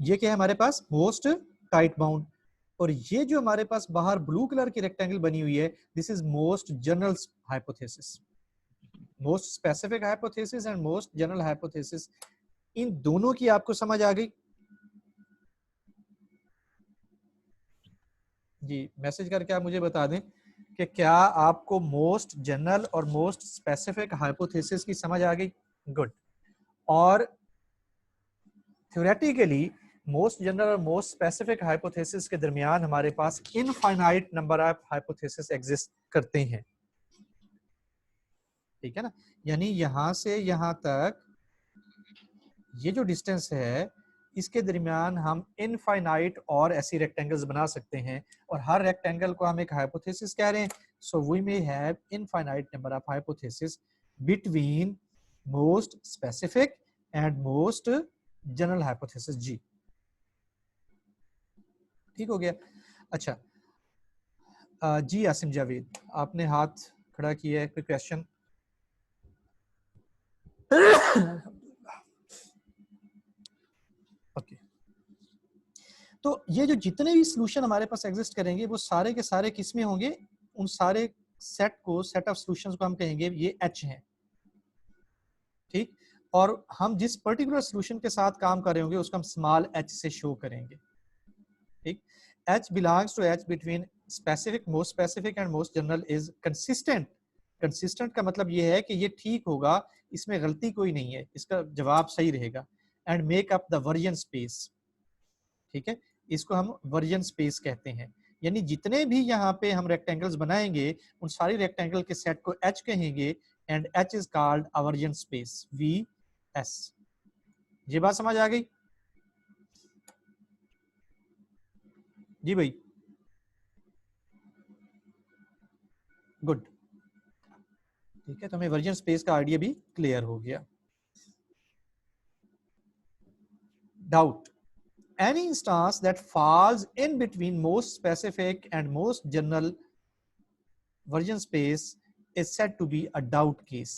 ये क्या है हमारे पास, मोस्ट टाइट बाउंड। और ये जो हमारे पास बाहर ब्लू कलर की रेक्टेंगल बनी हुई है, this is most general hypothesis, most specific hypothesis and most general hypothesis. इन दोनों की आपको समझ आ गई जी? मैसेज करके आप मुझे बता दें कि क्या आपको मोस्ट जनरल और मोस्ट स्पेसिफिक हाइपोथेसिस की समझ आ गई? गुड। और थ्योरेटिकली मोस्ट जनरल और मोस्ट स्पेसिफिक हाइपोथेसिस के दरमियान हमारे पास infinite number of hypothesis exist करते हैं, ठीक है ना? यानी यहां से यहां तक ये जो डिस्टेंस है, इसके दरमियान हम इनफाइनाइट और ऐसी रेक्टेंगल्स बना सकते हैं, और हर रेक्टेंगल को हम एक हाइपोथेसिस कह रहे हैं। So we may have infinite number of hypothesis between most specific and most general hypothesis. जी ठीक हो गया। अच्छा जी आसिम जावेद, आपने हाथ खड़ा किया है, कोई क्वेश्चन? ओके, तो ये जो जितने भी सॉल्यूशन हमारे पास एग्जिस्ट करेंगे वो सारे के सारे किस में होंगे? उन सारे सेट को, सेट ऑफ सॉल्यूशंस को हम कहेंगे ये एच हैं, ठीक? और हम जिस पर्टिकुलर सॉल्यूशन के साथ काम कर रहे होंगे उसको हम स्मॉल एच से शो करेंगे, ठीक? H belongs to H between specific, most specific and most general is consistent. Consistent का मतलब ये है कि ये ठीक होगा, इसमें गलती कोई नहीं है, इसका जवाब सही रहेगा। And make up the version space, ठीक है? इसको हम वर्जन स्पेस कहते हैं। यानी जितने भी यहाँ पे हम रेक्टेंगल्स बनाएंगे उन सारी रेक्टेंगल के सेट को एच कहेंगे, and H is called a version space, V S. ये बात समझ आ गई? जी भाई, गुड, ठीक है। तो हमें वर्जन स्पेस का आइडिया भी क्लियर हो गया। Doubt, any instance that falls in between most specific and most general version space is said to be a doubt case.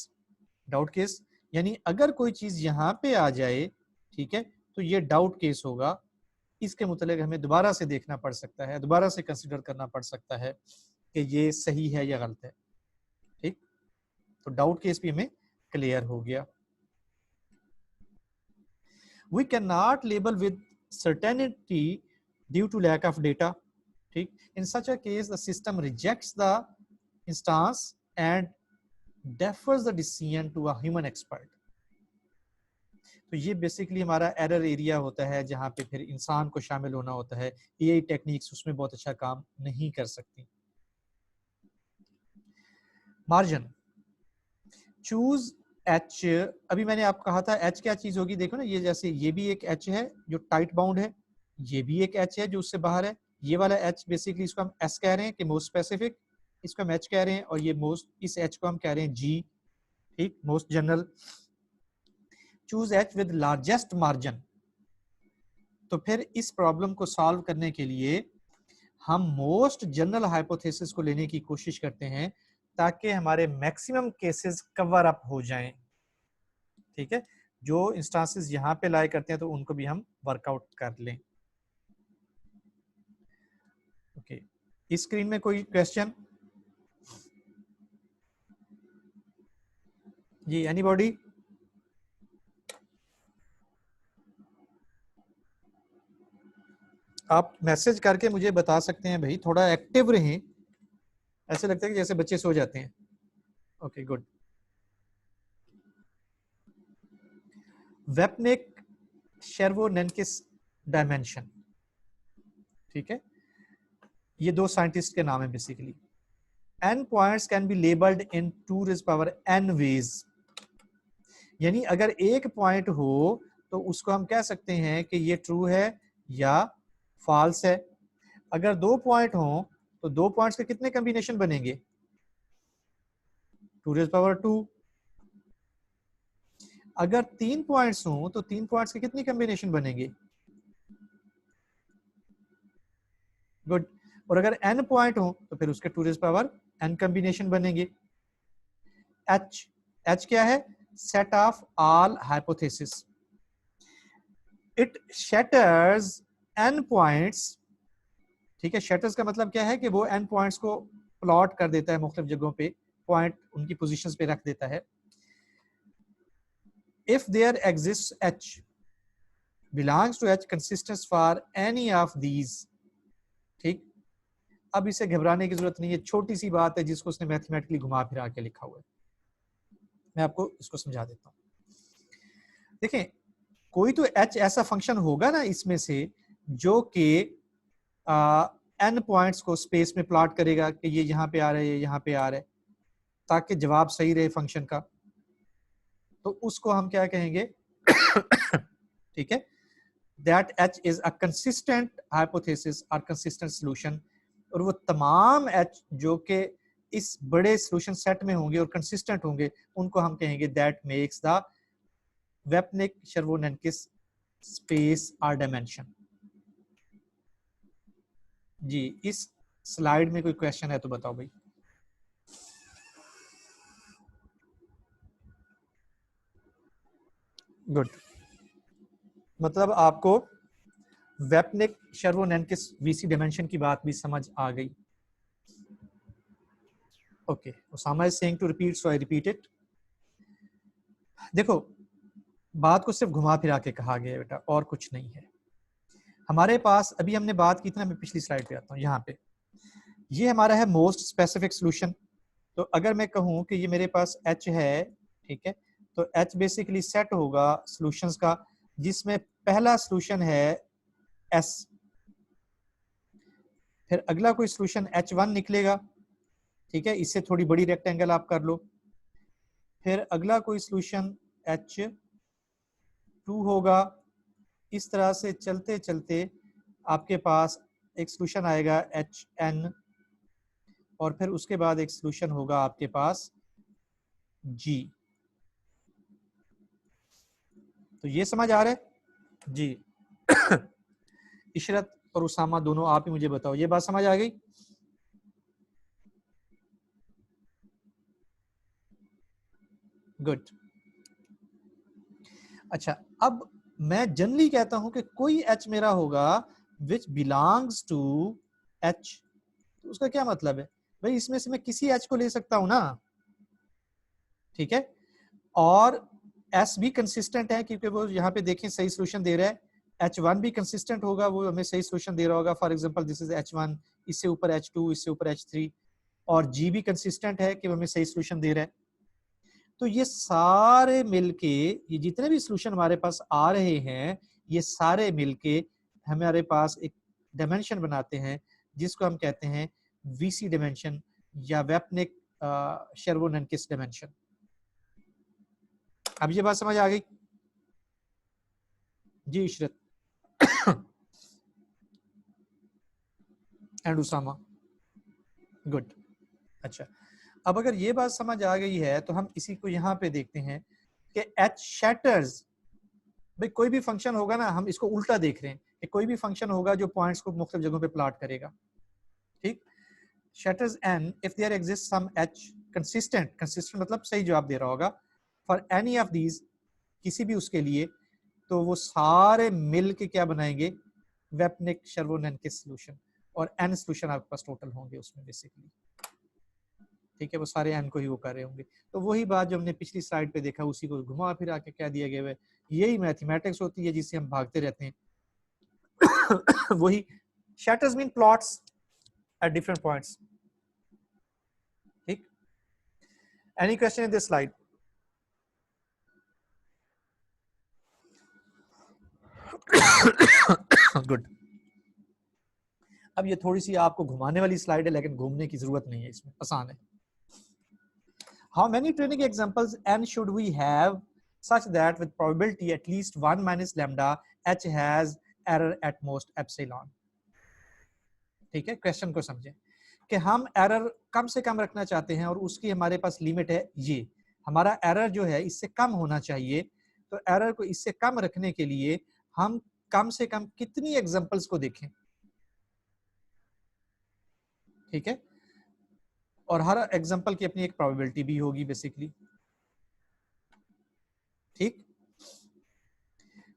Doubt case यानी अगर कोई चीज यहां पे आ जाए, ठीक है, तो ये डाउट केस होगा। इसके मुतालिक हमें दोबारा से देखना पड़ सकता है, दोबारा से कंसिडर करना पड़ सकता है कि ये सही है या गलत है, ठीक? तो डाउट केस भी हमें क्लियर हो गया। We cannot label with certainty due to lack of data, ठीक? In such a case the system rejects the instance and defers the decision to a human expert. तो ये बेसिकली हमारा error area होता है जहां पे फिर इंसान को शामिल होना होता है। एआई टेक्निक्स उसमें बहुत अच्छा काम नहीं कर सकती। Margin, choose H. अभी मैंने आपको कहा था एच क्या चीज होगी, देखो ना, ये जैसे ये भी एक एच है जो टाइट बाउंड है, ये भी एक एच है जो उससे बाहर है। ये वाला एच बेसिकली इसको हम एस कह रहे हैं कि मोस्ट स्पेसिफिक, इसको हम एच कह रहे हैं, और ये मोस्ट, इस एच को हम कह रहे हैं जी, ठीक, most general. Choose H with largest margin. तो फिर इस प्रॉब्लम को सॉल्व करने के लिए हम मोस्ट जनरल हाइपोथेसिस को लेने की कोशिश करते हैं ताकि हमारे मैक्सिमम केसेस कवर अप हो जाएं, ठीक है? जो इंस्टांसेस यहां पे लाई करते हैं तो उनको भी हम वर्कआउट कर लें। ओके, इस स्क्रीन में कोई क्वेश्चन? जी, एनीबॉडी? आप मैसेज करके मुझे बता सकते हैं भाई, थोड़ा एक्टिव रहें, ऐसे लगता है कि जैसे बच्चे सो जाते हैं। Okay, good. Vapnik Chervonenkis dimension, ठीक है, ये दो साइंटिस्ट के नाम है basically. n points can be labeled in 2 raised power n ways, यानी अगर एक पॉइंट हो तो उसको हम कह सकते हैं कि ये ट्रू है या फॉल्स है। अगर 2 पॉइंट हो तो 2 पॉइंट्स के कितने कॉम्बिनेशन बनेंगे? 2 raised power 2। अगर 3 पॉइंट्स हो तो 3 पॉइंट्स के कितने कॉम्बिनेशन बनेंगे? गुड। और अगर n पॉइंट हो तो फिर उसके 2 raised power n कॉम्बिनेशन बनेंगे। h क्या है? Set of all hypothesis. It shatters n points, ठीक है। शैटर्स का मतलब क्या है कि वो n पॉइंट्स को प्लॉट कर देता है, मुख्तलिफ जगहों पे पॉइंट उनकी पोजीशंस पे रख देता है। If there exist h belongs to h consistence for any of these, ठीक। अब इसे घबराने की जरूरत नहीं है, छोटी सी बात है जिसको उसने मैथमेटिकली घुमा फिरा के लिखा हुआ है। मैं आपको इसको समझा देता हूं। देखें, कोई तो h ऐसा फंक्शन होगा ना इसमें से जो कि n पॉइंट्स को स्पेस में प्लॉट करेगा कि ये यहाँ पे आ रहा है, ये यहाँ पे आ रहा है, ताकि जवाब सही रहे फंक्शन का। तो उसको हम क्या कहेंगे? ठीक है, that h is a consistent hypothesis और कंसिस्टेंट सॉल्यूशन। और वो तमाम h जो कि इस बड़े सॉल्यूशन सेट में होंगे और कंसिस्टेंट होंगे, उनको हम कहेंगे दैट मेक्स द वेपनिक-शेरवोन-एनकिस स्पेस और डायमेंशन। जी, इस स्लाइड में कोई क्वेश्चन है तो बताओ भाई। गुड, मतलब आपको वेपनिक-शेरवोन-एनकिस वीसी डायमेंशन की बात भी समझ आ गई। Okay, Osama is saying to repeat, so I repeat it. देखो, बात को सिर्फ घुमा फिरा के कहा गया है बेटा, और कुछ नहीं है। हमारे पास अभी हमने बात की थी ना, मैं पिछली स्लाइड पे आता हूँ, यहाँ पे ये हमारा है मोस्ट स्पेसिफिक सॉल्यूशन। तो अगर मैं कहूँ कि ये मेरे पास H है, ठीक है, तो H बेसिकली सेट होगा सॉल्यूशंस का, जिसमें पहला सॉल्यूशन है S, फिर अगला कोई सॉल्यूशन H1 निकलेगा, ठीक है, इससे थोड़ी बड़ी रेक्टेंगल आप कर लो। फिर अगला कोई सॉल्यूशन H2 होगा। इस तरह से चलते चलते आपके पास एक सॉल्यूशन आएगा HN, और फिर उसके बाद एक सॉल्यूशन होगा आपके पास G। तो ये समझ आ रहा है जी? इशरत और उसामा दोनों आप ही मुझे बताओ, ये बात समझ आ गई? गुड। अच्छा, अब मैं जनरली कहता हूं कि कोई H मेरा होगा विच बिलोंग्स टू H, तो उसका क्या मतलब है भाई? इसमें से मैं किसी H को ले सकता हूं ना, ठीक है। और S भी कंसिस्टेंट है क्योंकि वो यहाँ पे देखें सही सॉल्यूशन दे रहा है। H1 भी कंसिस्टेंट होगा, वो हमें सही सॉल्यूशन दे रहा होगा। For example this is H1, इससे ऊपर H2, इससे ऊपर H3। और G भी कंसिस्टेंट है कि वो हमें सही सॉल्यूशन दे रहा है। तो ये सारे मिलके, ये जितने भी सॉल्यूशन हमारे पास आ रहे हैं, ये सारे मिलके हमारे पास एक डायमेंशन बनाते हैं जिसको हम कहते हैं वीसी डायमेंशन या वेपनिक शेरवोन-एनकिस डायमेंशन। अब ये बात समझ आ गई जी इशरत एंड उसामा? गुड। अच्छा, अब अगर ये बात समझ आ गई है तो हम इसी को यहाँ पे देखते हैं कि H शैटर्स, भाई कोई भी फंक्शन होगा ना, हम इसको उल्टा देख रहे हैं कि कोई भी फंक्शन होगा जो पॉइंट्स को मुख्तलिफ जगहों पे प्लॉट करेगा, ठीक। Shatters n if there exists some h consistent मतलब सही जवाब दे रहा होगा, for any of these, किसी भी उसके लिए, तो वो सारे मिल के क्या बनाएंगे? वेपनिक-शेरवोन-एनकिस सॉल्यूशन। और n सॉल्यूशन आपके पास टोटल होंगे उसमें बेसिकली, ठीक है, वो सारे n को ही वो कर रहे होंगे। तो वही बात जो हमने पिछली स्लाइड पे देखा, उसी को घुमा फिरा के क्या दिया गया है, यही मैथमेटिक्स होती है जिससे हम भागते रहते हैं। वही shatters mean plots at different points, ठीक। Any question in this slide? Good. अब ये थोड़ी सी आपको घुमाने वाली स्लाइड है, लेकिन घूमने की जरूरत नहीं है, इसमें आसान है। How many training examples n should we have such that with probability at least 1 minus lambda h has error at most epsilon? ठीक है, क्वेश्चन को समझें कि हम एरर कम से कम रखना चाहते हैं और उसकी हमारे पास लिमिट है ये, हमारा एरर जो है इससे कम होना चाहिए। तो एरर को इससे कम रखने के लिए हम कम से कम कितनी एग्जांपल्स को देखें, ठीक है। और हर एग्जांपल की अपनी एक प्रोबेबिलिटी भी होगी बेसिकली, ठीक।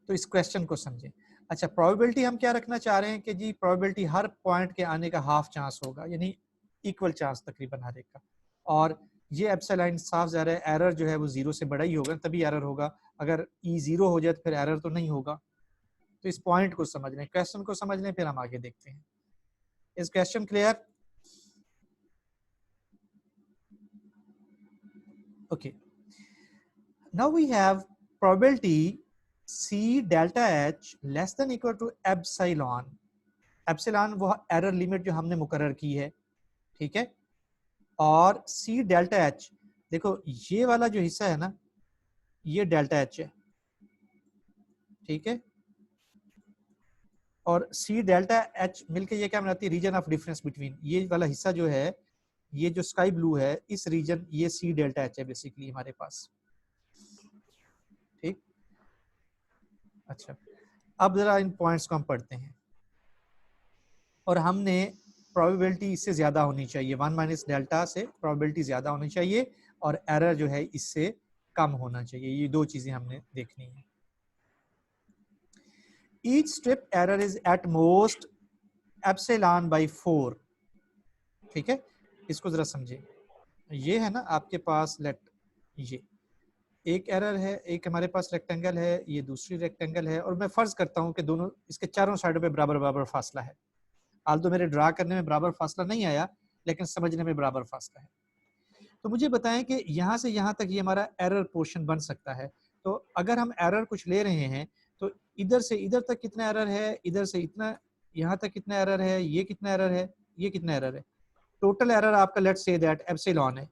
तो इस क्वेश्चन को समझें। अच्छा, प्रोबेबिलिटी हम क्या रखना चाह रहे हैं कि जी प्रोबेबिलिटी हर पॉइंट के आने का हाफ चांस होगा, यानी इक्वल चांस तकरीबन हर एक का। और ये एप्सिलॉन साफ ज़ाहिर है एरर जो है वो जीरो से बड़ा ही होगा, तभी एरर होगा। अगर ई जीरो हो जाए तो फिर एरर तो नहीं होगा। तो इस पॉइंट को समझ लें, क्वेश्चन को समझ लें, फिर हम आगे देखते हैं। Is question clear? Okay, now we have probability C delta H less than equal to epsilon. Epsilon वो एरर लिमिट जो हमने मुकर्रर की है, ठीक है। और C डेल्टा H, देखो ये वाला जो हिस्सा है ना, ये डेल्टा H है, ठीक है। और C डेल्टा H मिलके ये क्या बनाती है, रीजन ऑफ डिफरेंस बिटवीन। ये वाला हिस्सा जो है, ये जो स्काई ब्लू है, इस रीजन, ये C डेल्टा H है बेसिकली हमारे पास, ठीक। अच्छा, अब जरा इन पॉइंट्स को हम पढ़ते हैं। और हमने प्रोबेबिलिटी इससे ज्यादा होनी चाहिए, 1 माइनस डेल्टा से प्रोबेबिलिटी ज्यादा होनी चाहिए और एरर जो है इससे कम होना चाहिए। ये दो चीजें हमने देखनी है। Each strip error is at most epsilon by 4, ठीक है। इसको जरा समझे। ये है ना आपके पास, लेट ये एक एरर है, एक हमारे पास रेक्टेंगल है, ये दूसरी रेक्टेंगल है, और मैं फर्ज करता हूं कि दोनों इसके चारों साइडों पे बराबर बराबर फासला है। हाल तो मेरे ड्रा करने में बराबर फासला नहीं आया, लेकिन समझने में बराबर फासला है। तो मुझे बताएं कि यहाँ से यहाँ तक ये हमारा एरर पोर्शन बन सकता है। तो अगर हम एरर कुछ ले रहे हैं तो इधर से इधर तक कितना एरर है, इधर से इतना यहाँ तक कितना एरर है, ये कितना एरर है, ये कितना एरर है। टोटल एरर आपका लेट्स से दैट एप्सिलॉन है,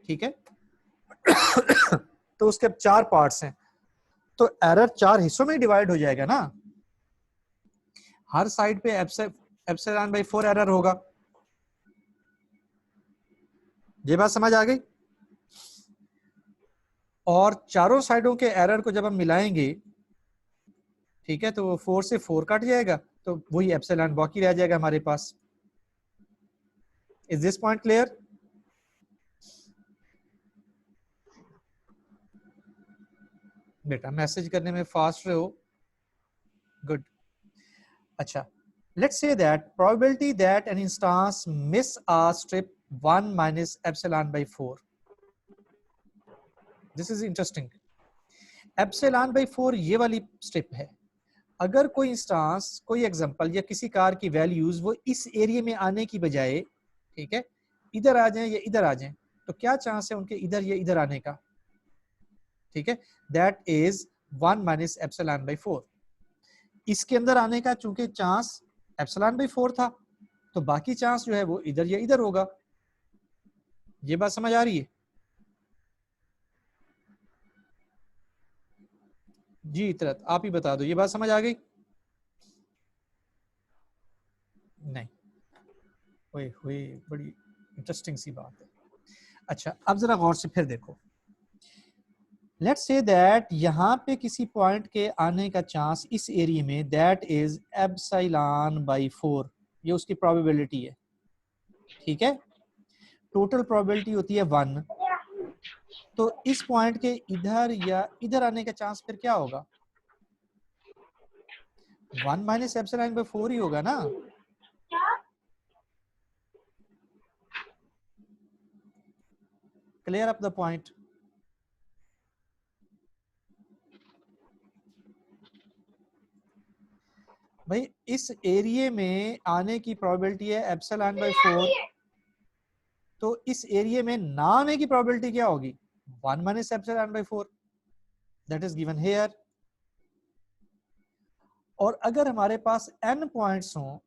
ठीक है। तो उसके अब 4 पार्ट्स हैं, तो एरर 4 हिस्सों में डिवाइड हो जाएगा ना। हर साइड पे एप्सिलॉन बाई 4 एरर होगा। ये बात समझ आ गई? और चारों साइडों के एरर को जब हम मिलाएंगे, ठीक है, तो 4 से 4 कट जाएगा, तो वही एप्सिलॉन बाकी रह जाएगा हमारे पास। Is this point clear? बेटा मैसेज करने में फास्ट रहो, गुड। अच्छा, let's say that probability that an instance miss a strip 1 minus epsilon by 4. This is interesting. epsilon by 4 ये वाली स्ट्रिप है। अगर कोई इंस्टांस, कोई एग्जांपल या किसी कार की वैल्यूज वो इस एरिया में आने की बजाय, ठीक है, इधर आ जाएं या इधर आ जाएं, तो क्या चांस है उनके इधर या इधर आने का, ठीक है। That is 1 minus epsilon by 4। इसके अंदर आने का चूंकि चांस एप्सिलॉन बाई 4 था, तो बाकी चांस जो है वो इधर या इधर होगा। ये बात समझ आ रही है? जी इतरत आप ही बता दो, ये बात समझ आ गई? नहीं, ओए होए, बड़ी इंटरेस्टिंग सी बात है। अच्छा, अब जरा गौर से फिर देखो। लेट्स से दैट यहाँ पे किसी पॉइंट के आने का चांस इस एरिया में दैट इज एप्सिलॉन बाई 4, ये उसकी प्रोबेबिलिटी है, ठीक है। टोटल प्रोबेबिलिटी होती है 1, तो इस पॉइंट के इधर या इधर आने का चांस फिर क्या होगा? 1 माइनस एप्सिलॉन बाई 4 ही होगा ना। Clear up the point? भाई इस एरिया में आने की प्रोबेबिलिटी है एप्सिलॉन बाई 4, तो इस एरिया में ना आने की प्रोबेबिलिटी क्या होगी? 1 minus epsilon by 4, that is given here. और अगर हमारे पास n पॉइंट्स हों,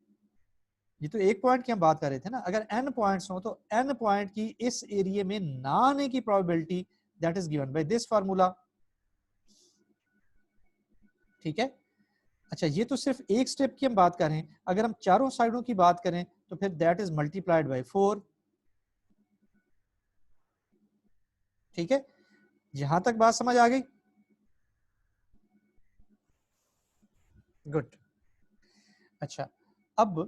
ये तो एक पॉइंट की हम बात कर रहे थे ना, अगर n पॉइंट्स हों तो n पॉइंट की इस एरिया में ना आने की probability that is given by this formula, ठीक है। अच्छा, ये तो सिर्फ एक स्टेप की हम बात कर रहे हैं, अगर हम चारों साइडों की बात करें तो फिर दैट इज मल्टीप्लाइड बाय 4, ठीक है। यहां तक बात समझ आ गई? गुड। अच्छा, अब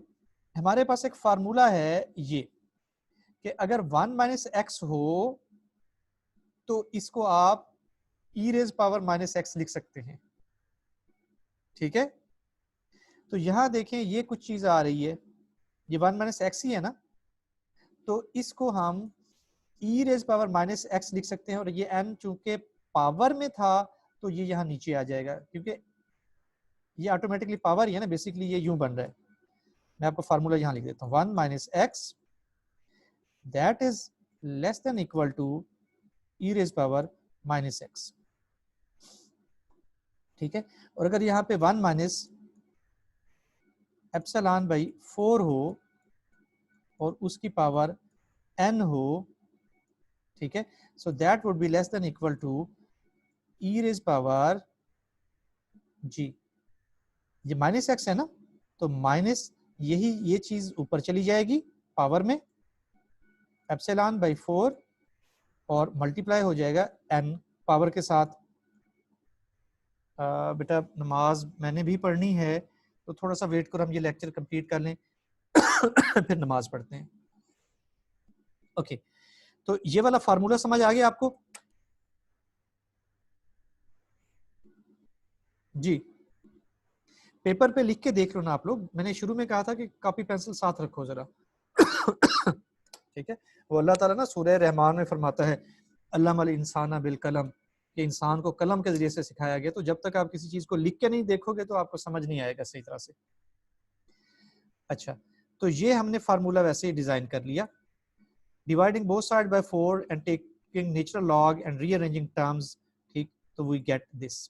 हमारे पास एक फार्मूला है ये कि अगर 1 माइनस एक्स हो तो इसको आप ई रेज पावर माइनस एक्स लिख सकते हैं। ठीक है, तो यहां देखें ये कुछ चीज आ रही है, ये 1 माइनस एक्स ही है ना, तो इसको हम ई रेज पावर माइनस एक्स लिख सकते हैं, और ये एन चूंकि पावर में था तो ये यहाँ नीचे आ जाएगा, क्योंकि ये ऑटोमेटिकली पावर ही है ना, बेसिकली ये यूं बन रहा है। मैं आपको फार्मूला यहाँ लिख देता हूँ, 1 minus x that is less than equal to e raise power minus x. ठीक है, और अगर यहाँ पे 1 माइनस एप्सिलॉन बाई 4 हो और उसकी पावर n हो, ठीक है, so that would be less than equal to e raise power जी, ये माइनस एक्स है ना, तो माइनस यही ये चीज ऊपर चली जाएगी पावर में, एप्सिलॉन बाई 4 और मल्टीप्लाई हो जाएगा n पावर के साथ। बेटा नमाज मैंने भी पढ़नी है, तो थोड़ा सा वेट करो, हम ये लेक्चर कंप्लीट कर लें फिर नमाज पढ़ते हैं। ओके, तो ये वाला फार्मूला समझ आ गया आपको? जी, पेपर पे लिख के देख लो ना आप लोग, मैंने शुरू में कहा था कि कॉपी पेंसिल साथ रखो जरा ठीक है, वो अल्लाह ताला ना सूरह रहमान में फरमाता है अल्लामल इंसाना बिल कलम, कि इंसान को कलम के जरिए से सिखाया गया, तो जब तक आप किसी चीज को लिख के नहीं देखोगे तो आपको समझ नहीं आएगा सही तरह से। अच्छा, तो ये हमने फार्मूला वैसे ही डिजाइन कर लिया, dividing both side by 4 and taking natural log and rearranging terms, ठीक, तो वी गेट दिस।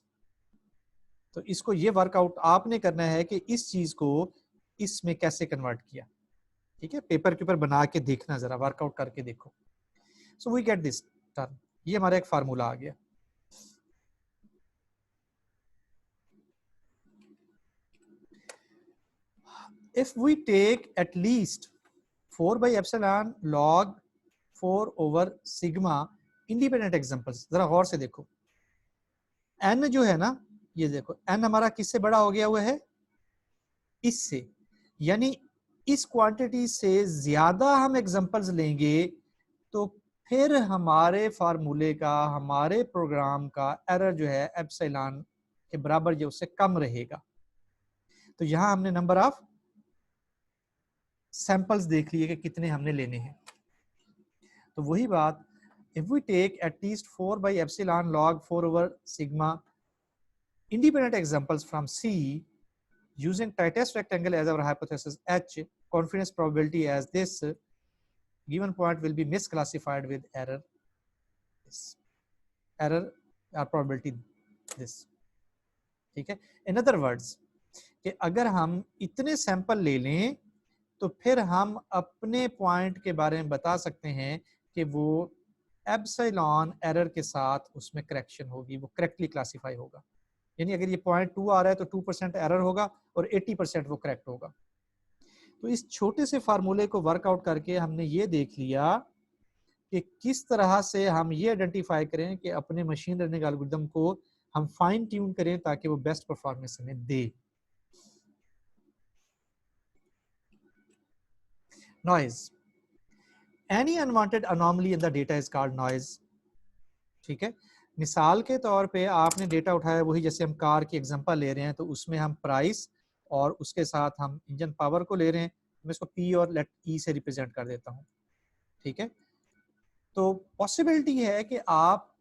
तो इसको ये वर्कआउट आपने करना है कि इस चीज को इसमें कैसे कन्वर्ट किया। ठीक है, पेपर के ऊपर बना के देखना, जरा वर्कआउट करके देखो। So we get this term, ये हमारा एक फार्मूला आ गया। If we take at least 4 by epsilon log 4 over sigma independent examples, जरा गौर से देखो, n जो है ना, ये देखो n हमारा किससे बड़ा हो गया हुआ है, इससे, यानी इस क्वांटिटी से ज्यादा हम एग्जांपल्स लेंगे तो फिर हमारे फार्मूले का, हमारे प्रोग्राम का एरर जो है एप्सिलॉन के बराबर जो उससे कम रहेगा। तो यहां हमने नंबर ऑफ सैंपल्स देख लिए कि कितने हमने लेने हैं। तो वही बात, if we take at least 4 by epsilon log 4 over sigma independent examples from C using tightest rectangle as our hypothesis H, confidence probability as this, given point will be misclassified with error this, error or probability this। ठीक है, in other words कि अगर हम इतने sample ले लें तो फिर हम अपने पॉइंट के बारे में बता सकते हैं कि वो एप्सिलॉन एरर के साथ उसमें करेक्शन होगी, वो करेक्टली क्लासिफाई होगा। यानी अगर ये 0.2 आ रहा है तो 2% एरर होगा और 80% वो करेक्ट होगा। तो इस छोटे से फार्मूले को वर्कआउट करके हमने ये देख लिया कि किस तरह से हम ये आइडेंटिफाई करें कि अपने मशीन लर्निंग एल्गोरिथम को हम फाइन ट्यून करें ताकि वो बेस्ट परफॉर्मेंस हमें दे। Noise, any unwanted anomaly in the data is called noise. ठीक है, मिसाल के तौर पे आपने डेटा उठाया, वही जैसे हम कार की एग्जांपल ले रहे हैं, तो उसमें हम प्राइस और उसके साथ हम इंजन पावर को ले रहे हैं, मैं इसको पी और लेट ई से रिप्रेजेंट कर देता हूँ। ठीक है, तो पॉसिबिलिटी है कि आप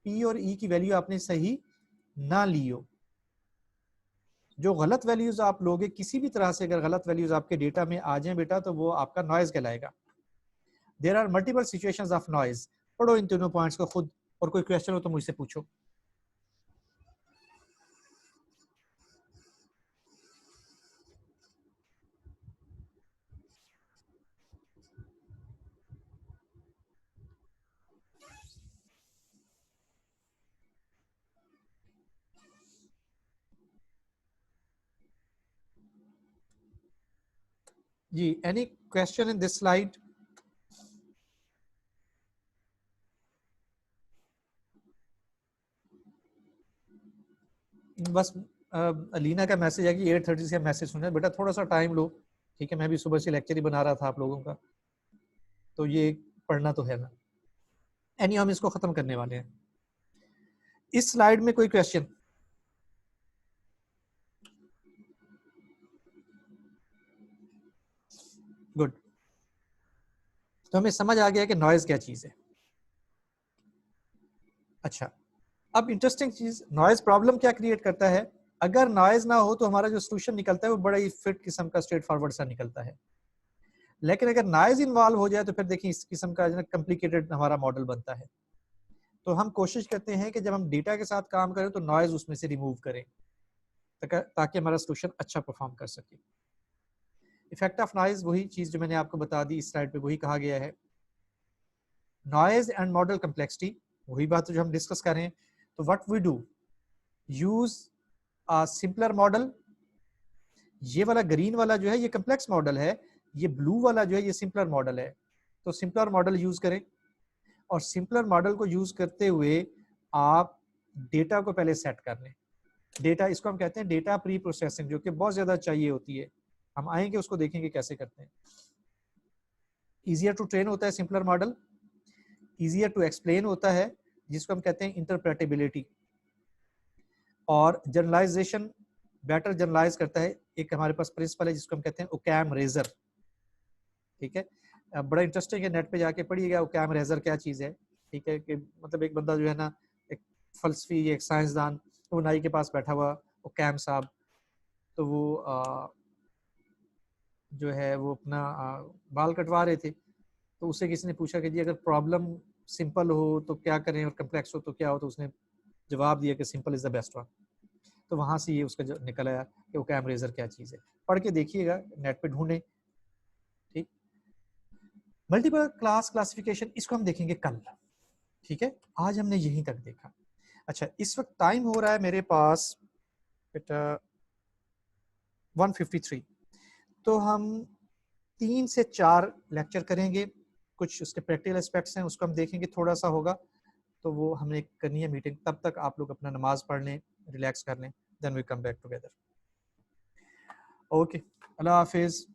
पी और ई की वैल्यू आपने सही ना ली हो। जो गलत वैल्यूज आप लोगे किसी भी तरह से, अगर गलत वैल्यूज आपके डेटा में आ जाए बेटा, तो वो आपका नॉइज कहलाएगा। There are multiple situations of noise. पढ़ो इन तीनों पॉइंट्स को खुद, और कोई क्वेश्चन हो तो मुझसे पूछो। जी, any question in this slide? बस अलीना का मैसेज है कि 8:30 से मैसेज सुना है, बेटा थोड़ा सा टाइम लो। ठीक है, मैं भी सुबह से लेक्चर ही बना रहा था आप लोगों का, तो ये पढ़ना तो है ना। एनी हम इसको खत्म करने वाले हैं। इस स्लाइड में कोई क्वेश्चन? गुड। तो हमें समझ आ गया कि नॉइज क्या चीज है। अच्छा, अब इंटरेस्टिंग चीज, नॉइज प्रॉब्लम क्या क्रिएट करता है? अगर नॉइज ना हो तो हमारा जो सोल्यूशन निकलता है वो बड़ा ही फिट किस्म का स्ट्रेट फॉरवर्ड सा निकलता है। लेकिन अगर नॉइज इन्वॉल्व हो जाए तो फिर देखिए इस किस्म का कॉम्प्लिकेटेड हमारा मॉडल बनता है। तो हम कोशिश करते हैं कि जब हम डेटा के साथ काम करें तो नॉइज उसमें से रिमूव करें ताकि हमारा सोल्यूशन अच्छा परफॉर्म कर सके। इफेक्ट ऑफ नॉइज वही चीज जो मैंने आपको बता दी, इस स्लाइड पे वही कहा गया है। नॉइज एंड मॉडल कम्प्लेक्सिटी, वही बात जो हम डिस्कस कर रहे हैं। तो what we do, use a simpler model. ये वाला ग्रीन वाला जो है ये कम्प्लेक्स मॉडल है, ये ब्लू वाला जो है ये सिंपलर मॉडल है। तो सिंपलर मॉडल यूज करें, और सिंपलर मॉडल को यूज करते हुए आप डेटा को पहले सेट कर लें। डेटा, इसको हम कहते हैं डेटा प्री प्रोसेसिंग, जो कि बहुत ज्यादा चाहिए होती है। हम आएंगे उसको देखेंगे कैसे करते हैं। इजियर टू ट्रेन होता है simpler model, easier to explain होता है जिसको हम कहते हैं इंटरप्रेटेबिलिटी, और जनरलाइजेशन बेटर जनरलाइज करता है। एक हमारे पास प्रिंसिपल है जिसको हम कहते हैं ओकैम रेजर। ठीक है, बड़ा इंटरेस्टिंग है, नेट पे जाके पढ़िएगा ओकैम रेजर क्या चीज है। ठीक है, कि मतलब एक बंदा जो है ना, एक फलसफी, एक साइंसदान, वो नाई के पास बैठा हुआ ओकैम साहब, तो वो जो है वो अपना बाल कटवा रहे थे। तो उससे किसी ने पूछा कि जी अगर प्रॉब्लम सिंपल हो तो क्या करें और कम्प्लेक्स हो तो क्या हो, तो उसने जवाब दिया कि simple is the best one. तो वहां से ये उसका जो निकल आया कि वो कैम रेजर क्या चीज है। पढ़ के देखिएगा, नेट पे ढूंढे। ठीक, मल्टीपल क्लास क्लासिफिकेशन इसको हम देखेंगे कल। ठीक है, आज हमने यहीं तक देखा। अच्छा, इस वक्त टाइम हो रहा है मेरे पास बेटा 1:53। तो हम 3 से 4 लेक्चर करेंगे, कुछ उसके प्रैक्टिकल एस्पेक्ट्स हैं उसको हम देखेंगे, थोड़ा सा होगा तो वो हमने करनी है मीटिंग। तब तक आप लोग अपना नमाज पढ़ लें, रिलैक्स कर लें, then we come back together. Okay, अल्लाह हाफिज।